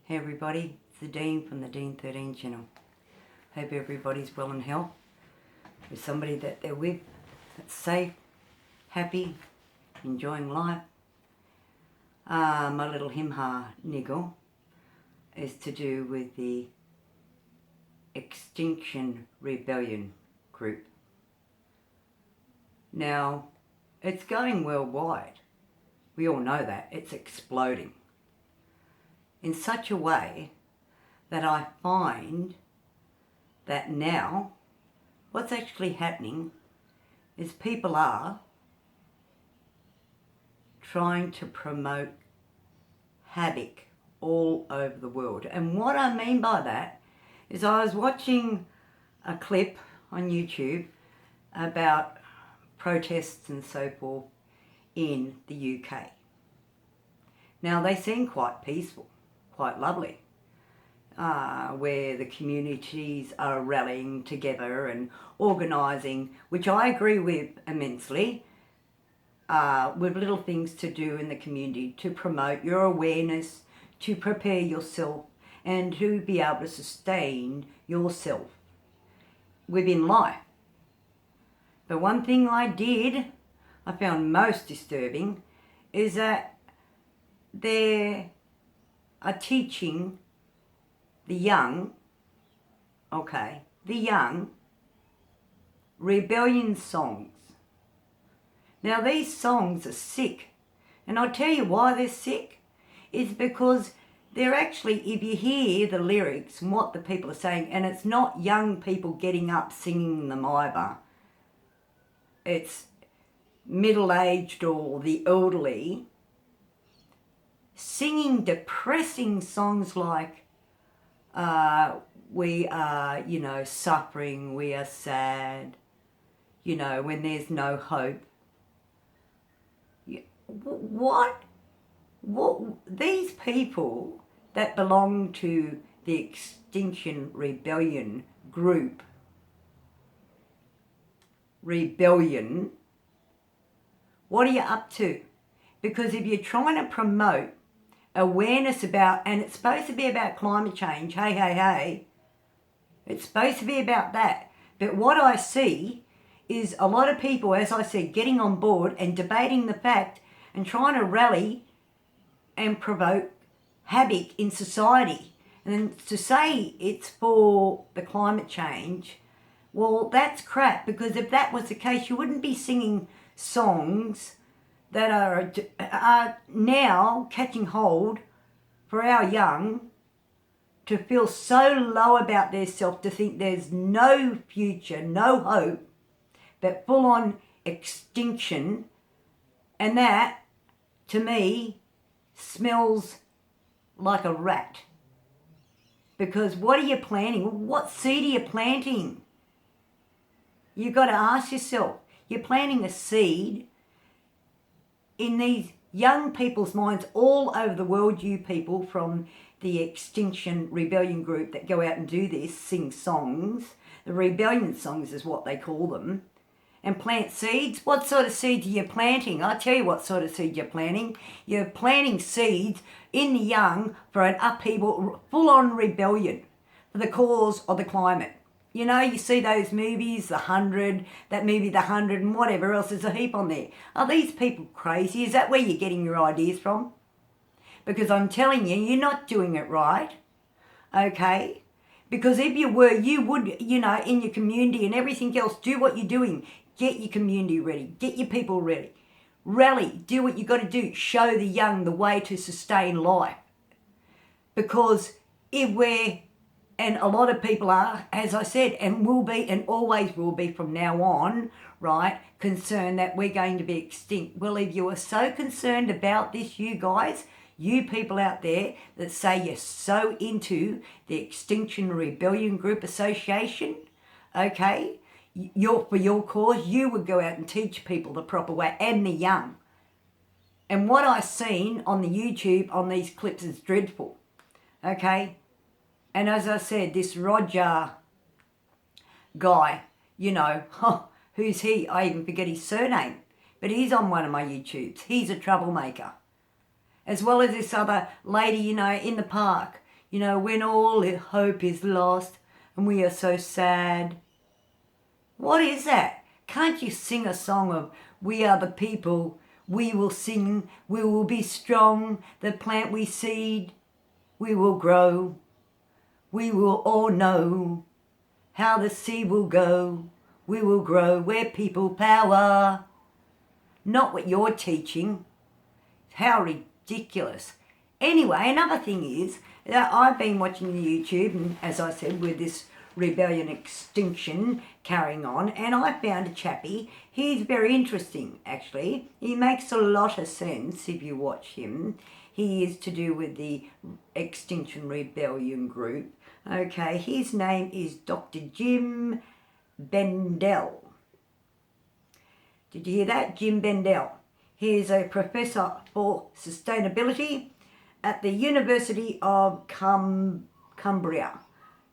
Hey everybody, it's the Dean from the Dean 13 channel. Hope everybody's well and health. With somebody that they're with, that's safe, happy, enjoying life. My little himha niggle is to do with the Extinction Rebellion group. Now, it's going worldwide. We all know that. It's exploding in such a way that I find that now what's actually happening is people are trying to promote havoc all over the world. And what I mean by that is I was watching a clip on YouTube about protests and so forth in the UK. Now they seem quite peaceful, quite lovely, where the communities are rallying together and organising, which I agree with immensely, with little things to do in the community to promote your awareness, to prepare yourself and to be able to sustain yourself within life. But one thing I found most disturbing is that they are teaching the young, rebellion songs. Now these songs are sick, and I'll tell you why they're sick. It's because they're actually, if you hear the lyrics and what the people are saying, and it's not young people getting up singing them either, it's middle-aged or the elderly singing depressing songs like we are, suffering, we are sad, when there's no hope. What these people that belong to the Extinction Rebellion group, what are you up to? Because if you're trying to promote awareness about, and it's supposed to be about climate change, hey, it's supposed to be about that. But what I see is a lot of people, as I said, getting on board and debating the fact and trying to rally and provoke havoc in society. And then to say it's for the climate change, well, that's crap, because if that was the case, you wouldn't be singing songs that are now catching hold for our young to feel so low about their self, to think there's no future, no hope, but full-on extinction. And that, to me, smells like a rat. Because what are you planting? What seed are you planting? You've got to ask yourself. You're planting a seed in these young people's minds all over the world, you people from the Extinction Rebellion group that go out and do this, sing songs. The rebellion songs is what they call them. And plant seeds. What sort of seeds are you planting? I'll tell you what sort of seed you're planting. You're planting seeds in the young for an upheaval, full-on rebellion for the cause of the climate. You see those movies, The 100, that movie The 100 and whatever else, there's a heap on there. Are these people crazy? Is that where you're getting your ideas from? Because I'm telling you, you're not doing it right, okay? Because if you were, you would, in your community and everything else, do what you're doing. Get your community ready. Get your people ready. Rally. Do what you got to do. Show the young the way to sustain life. Because if we're, and a lot of people are, as I said, and will be, and always will be from now on, right, concerned that we're going to be extinct. Well, if you are so concerned about this, you guys, you people out there that say you're so into the Extinction Rebellion Group Association, okay, for your cause, you would go out and teach people the proper way, and the young. And what I've seen on the YouTube on these clips is dreadful, okay? And as I said, this Roger guy, who's he? I even forget his surname. But he's on one of my YouTubes. He's a troublemaker. As well as this other lady, in the park, You know, when all hope is lost and we are so sad. What is that? Can't you sing a song of we are the people, we will sing, we will be strong, the plant we seed, we will grow, we will all know how the seed will go, we will grow, we're people power. Not what you're teaching. How ridiculous. Anyway, another thing is that I've been watching the YouTube, and as I said, with this rebellion extinction carrying on, and I found a chappie. He's very interesting, actually. He makes a lot of sense if you watch him. He is to do with the Extinction Rebellion group. Okay, his name is Dr. Jim Bendell. Did you hear that? Jim Bendell. He is a professor for sustainability at the University of Cumbria,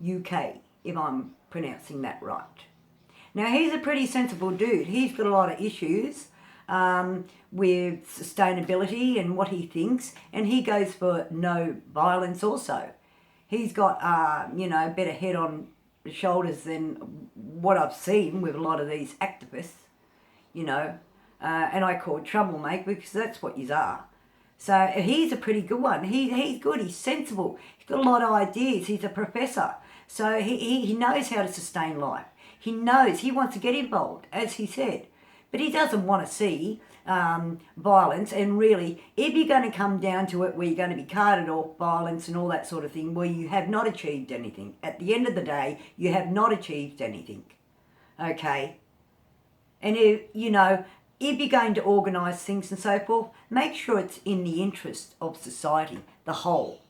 UK, if I'm pronouncing that right. Now, he's a pretty sensible dude. He's got a lot of issues with sustainability and what he thinks, and he goes for no violence also. He's got, a better head on the shoulders than what I've seen with a lot of these activists, and I call it troublemaker because that's what you are. So he's a pretty good one. He's good, he's sensible, he's got a lot of ideas, he's a professor. So he knows how to sustain life. He knows, he wants to get involved, as he said. But he doesn't want to see violence, and really, if you're going to come down to it where you're going to be carted off violence and all that sort of thing, where you have not achieved anything. At the end of the day, you have not achieved anything. Okay? And if you're going to organise things and so forth, make sure it's in the interest of society, the whole.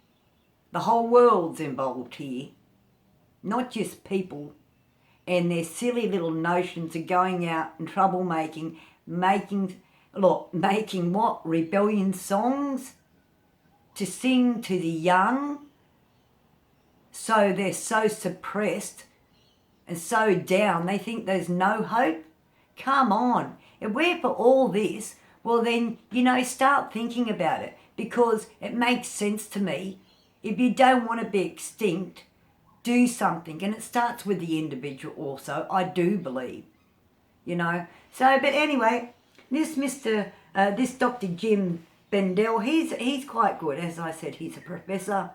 The whole world's involved here, not just people and their silly little notions of going out and troublemaking, making what? Rebellion songs to sing to the young, so they're so suppressed and so down, they think there's no hope. Come on. If we're for all this, well then, start thinking about it, because it makes sense to me. If you don't want to be extinct, do something. And it starts with the individual also, I do believe. So, but anyway, this Dr. Jim Bendell, he's quite good. As I said, he's a professor.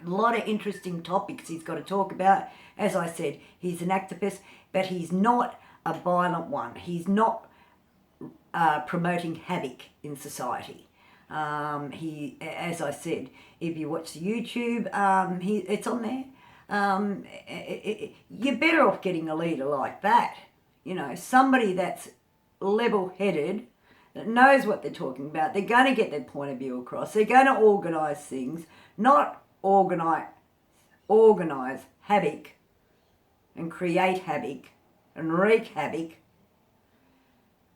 A lot of interesting topics he's got to talk about. As I said, he's an activist, but he's not a violent one. He's not promoting havoc in society. He, as I said, if you watch the YouTube, it's on there. You're better off getting a leader like that. Somebody that's level-headed, that knows what they're talking about. They're going to get their point of view across. They're going to organise things, not organise havoc and create havoc and wreak havoc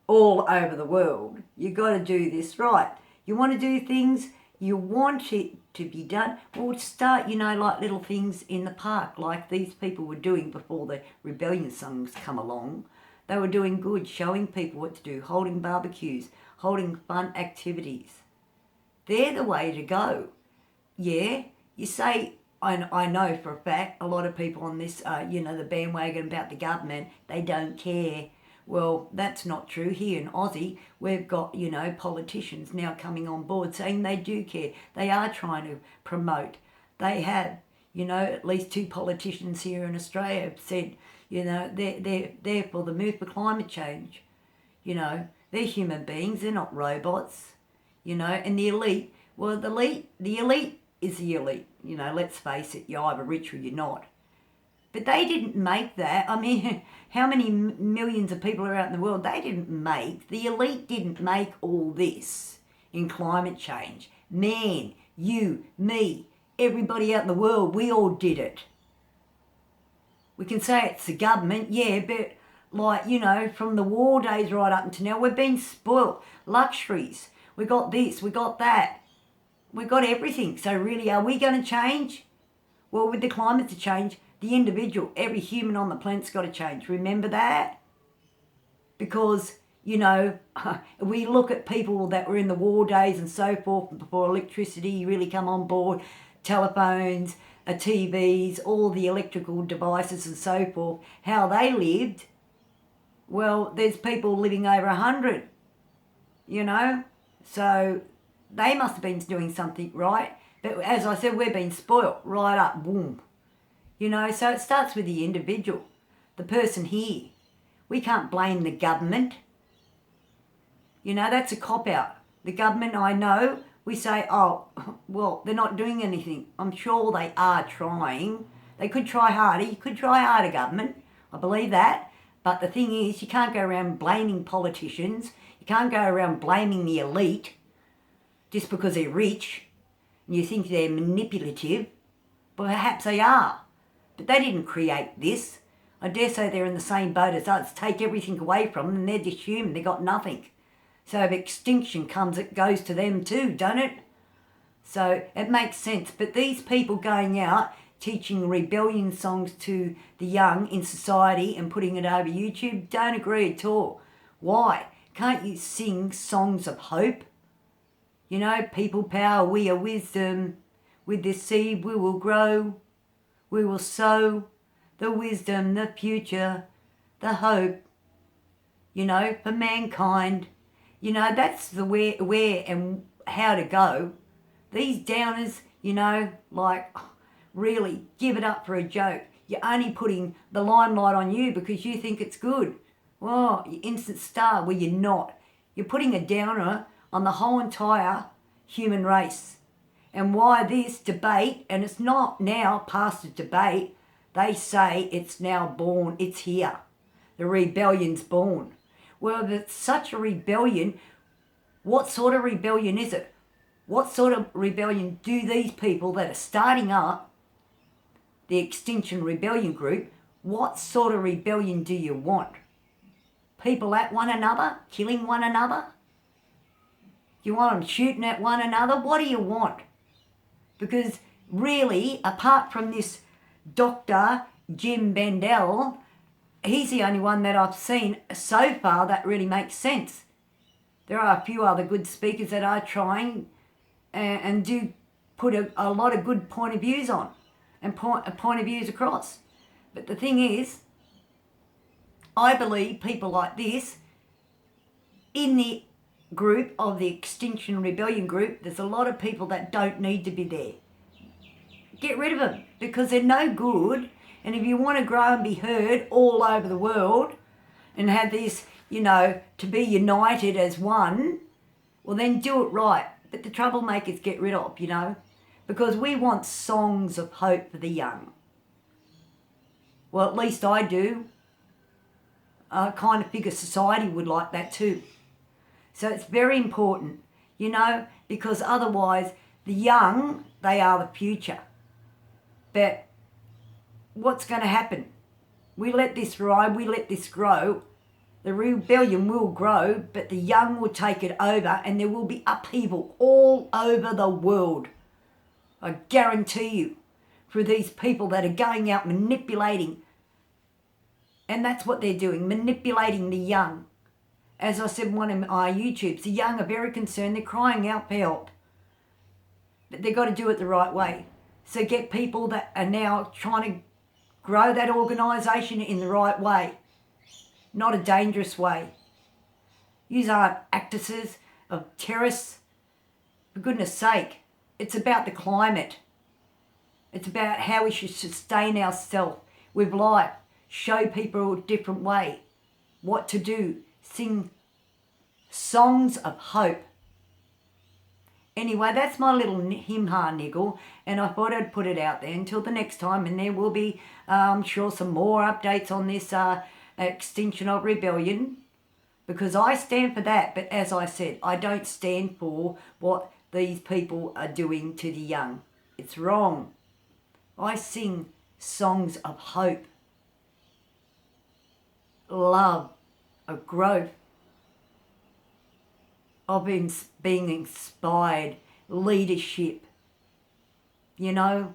all over the world. You've got to do this right. You want to do things, you want it to be done, well, start, like little things in the park, like these people were doing before the rebellion songs come along. They were doing good, showing people what to do, holding barbecues, holding fun activities. They're the way to go. Yeah, you say, I know for a fact, a lot of people on this, the bandwagon about the government, they don't care. Well, that's not true. Here in Aussie, we've got, politicians now coming on board saying they do care. They are trying to promote. They have, at least 2 politicians here in Australia have said, they're for the move for climate change. They're human beings. They're not robots. And the elite, well, the elite is the elite. Let's face it, you're either rich or you're not. But they didn't make that. I mean, how many millions of people are out in the world? They didn't make, the elite didn't make all this in climate change. Man, you, me, everybody out in the world, we all did it. We can say it's the government, yeah, but from the war days right up until now, we've been spoilt. Luxuries. We got this, we got that. We got everything. So really, are we going to change? Well, with the climate to change, the individual, every human on the planet's got to change. Remember that? Because, we look at people that were in the war days and so forth, before electricity really come on board, telephones, TVs, all the electrical devices and so forth, how they lived, well, there's people living over 100, you know, so they must have been doing something right. But as I said, we've been spoilt right up, boom. You know, so it starts with the individual, the person here. We can't blame the government. You know, that's a cop-out. The government, I know, we say, oh, well, they're not doing anything. I'm sure they are trying. They could try harder. You could try harder, government. I believe that. But the thing is, you can't go around blaming politicians. You can't go around blaming the elite just because they're rich and you think they're manipulative. Well, perhaps they are. But they didn't create this. I dare say they're in the same boat as us. Take everything away from them and they're just human. They've got nothing. So if extinction comes, it goes to them too, don't it? So it makes sense. But these people going out teaching rebellion songs to the young in society and putting it over YouTube, don't agree at all. Why? Can't you sing songs of hope? You know, people power, we are wisdom. With this seed we will grow. We will sow the wisdom, the future, the hope, you know, for mankind. You know, that's the where and how to go. These downers, you know, like, really give it up for a joke. You're only putting the limelight on you because you think it's good. Well, you instant star. Well, you're not. You're putting a downer on the whole entire human race. And why this debate, and it's not now past a debate, they say it's now born, it's here. The rebellion's born. Well, if it's such a rebellion, what sort of rebellion is it? What sort of rebellion do these people that are starting up the Extinction Rebellion group, what sort of rebellion do you want? People at one another, killing one another? You want them shooting at one another? What do you want? Because really, apart from this Dr. Jim Bendel, he's the only one that I've seen so far that really makes sense. There are a few other good speakers that are trying and do put a lot of good point of views on and point of views across. But the thing is, I believe people like this, in the group of the Extinction Rebellion group, there's a lot of people that don't need to be there. Get rid of them because they're no good. And if you want to grow and be heard all over the world and have this, you know, to be united as one, well then do it right. But the troublemakers get rid of, you know, because we want songs of hope for the young. Well, at least I do. I kind of figure society would like that too. So it's very important, you know, because otherwise the young, they are the future. But what's going to happen? We let this ride, we let this grow. The rebellion will grow, but the young will take it over and there will be upheaval all over the world. I guarantee you, through these people that are going out manipulating. And that's what they're doing, manipulating the young. As I said in one of my YouTubes, the young are very concerned, they're crying out for help. But they've got to do it the right way. So get people that are now trying to grow that organisation in the right way, not a dangerous way. Yous aren't actresses of terrorists. For goodness sake, it's about the climate. It's about how we should sustain ourselves with life, show people a different way, what to do, sing songs of hope. Anyway, that's my little him-ha niggle, and I thought I'd put it out there until the next time, and there will be, I'm sure, some more updates on this Extinction of Rebellion, because I stand for that, but as I said, I don't stand for what these people are doing to the young. It's wrong. I sing songs of hope, love, of growth, of being inspired, leadership, you know,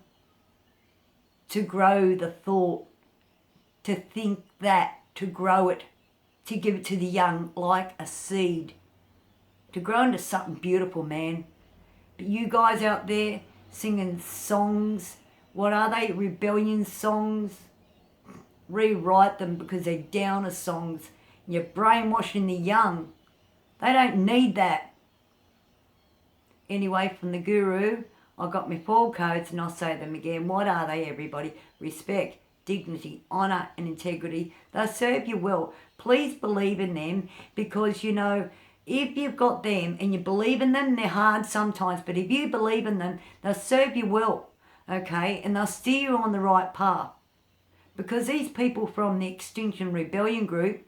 to grow the thought, to think that, to grow it, to give it to the young like a seed, to grow into something beautiful, man. But you guys out there singing songs. What are they? Rebellion songs. Rewrite them because they're downer songs. You're brainwashing the young. They don't need that. Anyway, from the Guru, I got my 4 codes and I'll say them again. What are they, everybody? Respect, dignity, honour and integrity. They'll serve you well. Please believe in them because, you know, if you've got them and you believe in them, they're hard sometimes, but if you believe in them, they'll serve you well, okay? And they'll steer you on the right path. Because these people from the Extinction Rebellion group,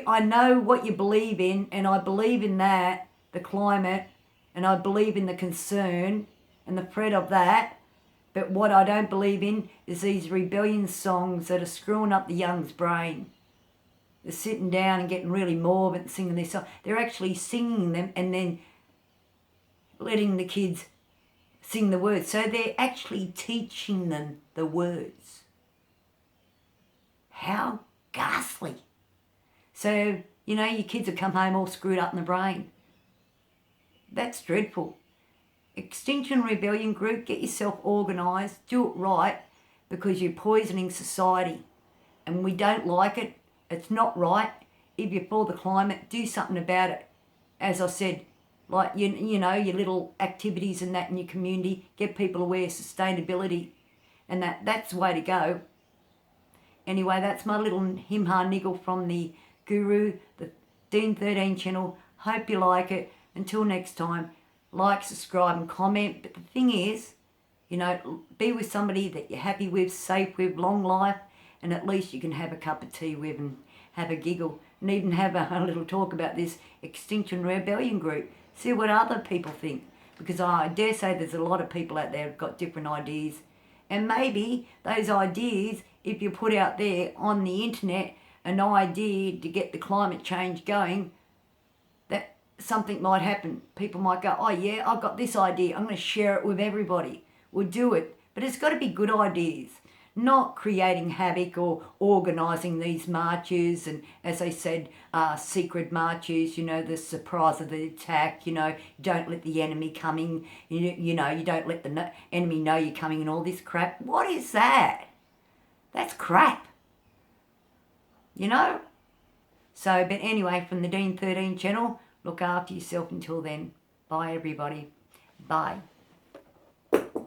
I know what you believe in, and I believe in that, the climate, and I believe in the concern and the threat of that. But what I don't believe in is these rebellion songs that are screwing up the young's brain. They're sitting down and getting really morbid and singing these songs. They're actually singing them and then letting the kids sing the words. So they're actually teaching them the words. How ghastly. So, you know, your kids will come home all screwed up in the brain. That's dreadful. Extinction Rebellion group, get yourself organised, do it right, because you're poisoning society. And we don't like it. It's not right. If you're for the climate, do something about it. As I said, like, you know, your little activities and that in your community, get people aware of sustainability. And that's the way to go. Anyway, that's my little him-ha niggle from the Guru, the Dean 13 channel. Hope you like it. Until next time, like, subscribe and comment. But the thing is, you know, be with somebody that you're happy with, safe with, long life, and at least you can have a cup of tea with and have a giggle and even have a little talk about this Extinction Rebellion group. See what other people think. Because I dare say there's a lot of people out there who've got different ideas. And maybe those ideas, if you put out there on the internet an idea to get the climate change going, that something might happen. People might go, oh yeah, I've got this idea. I'm going to share it with everybody. We'll do it. But it's got to be good ideas, not creating havoc or organising these marches and, as I said, secret marches, you know, the surprise of the attack, you know, don't let the enemy come in, you know, you don't let the enemy know you're coming and all this crap. What is that? That's crap, you know? So, but anyway, from the Dean 13 channel, look after yourself until then. Bye, everybody. Bye.